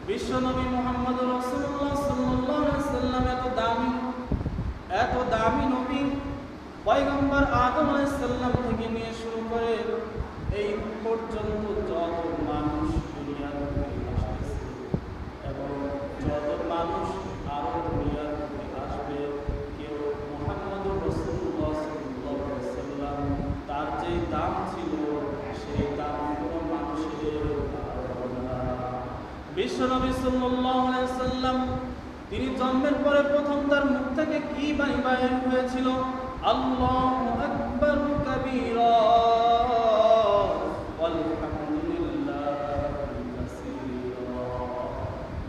বিশ্বনবী মুহাম্মদ রাসূলুল্লাহ সাল্লাল্লাহু আলাইহি সাল্লাম এত দামি নবী, পয়গম্বর আদম আলাইহিস সালাম থেকে নিয়ে শুরু করে এই পর্যন্ত যত মানুষ দুনিয়াতে আসছে বিশ্বনবী সাল্লাল্লাহু আলাইহি ওয়াসাল্লাম তিনি জন্মের পরে প্রথম তার মুখ থেকে কি বাণী বাইর হয়েছিল? আল্লাহু আকবার কাবীরা ওয়ালহামদুলিল্লাহি কাসীরা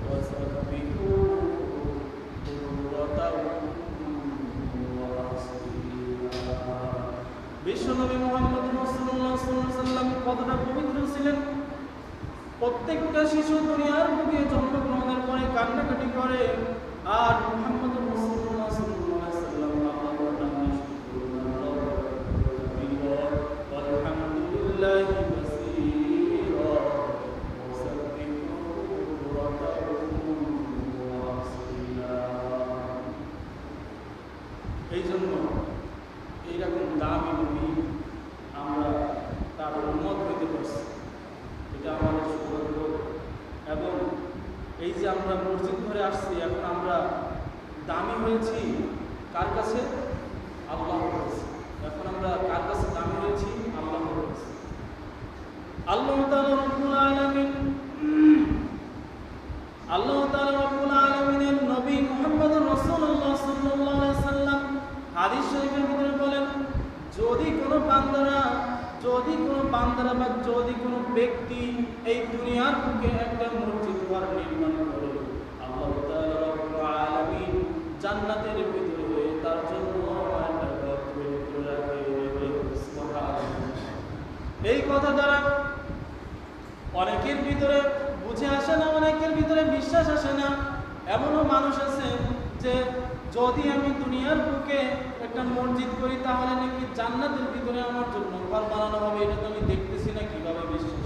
ওয়া সাব্বিহু বুকরাতাও ওয়া আসীলা। বিশ্বনবী মুহাম্মদ রাসূলুল্লাহ সাল্লাল্লাহু আলাইহি ওয়াসাল্লাম কতটা পবিত্র ছিলেন! প্রত্যেকটা শিশু দুনিয়ার বুকে জন্মগ্রহণের পরে কান্নাকাটি করে, আর মুহাম্মদ রাসূলুল্লাহ সাল্লাল্লাহু আলাইহি ওয়াসাল্লাম আল্লাহর নামে শুকর আলহামদুলিল্লাহি কাসীরা ওয়া সাব্বিহু বুকরাতাও ওয়া আসীলা। এই জন্য এইরকম দামি নবী আমরা তার উম্মত হইতে পারছি, এটা আমাদের সৌভাগ্য। এবং এই যে আমরা মসজিদ ঘরে আসছি, এখন আমরা দামি হয়েছি কার কাছে? আল্লাহর কাছে। এখন আমরা কার কাছে দামি হয়েছি? আল্লাহর কাছে। আল্লাহ তাআলা রব্বুল আলামিন রব্বুল নবী মুহাম্মদ রাসূলুল্লাহ সাল্লাল্লাহু আলাইহি ওয়াসাল্লাম হাদিস শরীফের ভিতরে বলেন, যদি কোনো বান্দারা বা যদি কোনো ব্যক্তি এই দুনিয়ার বুকে একটা মসজিদ ঘর নির্মাণ করে, আল্লাহ তাআলা রব্বুল আলামিন জান্নাতের ভিতরে তার জন্য একটা ঘর তৈরি করে রাখে। সুবহানাল্লাহ। এই কথা দ্বারা অনেকের ভিতরে বুঝে আসে না, অনেকের ভিতরে বিশ্বাস আসে না। এমনও মানুষ আছে যে যদি আমি দুনিয়ার বুকে একটা মসজিদ করি তাহলে নাকি জান্নাতের ভিতরে আমার জন্য ঘর বানানো হবে। এটা তো আমি দেখতেছি না, কিভাবে বিশ্বাস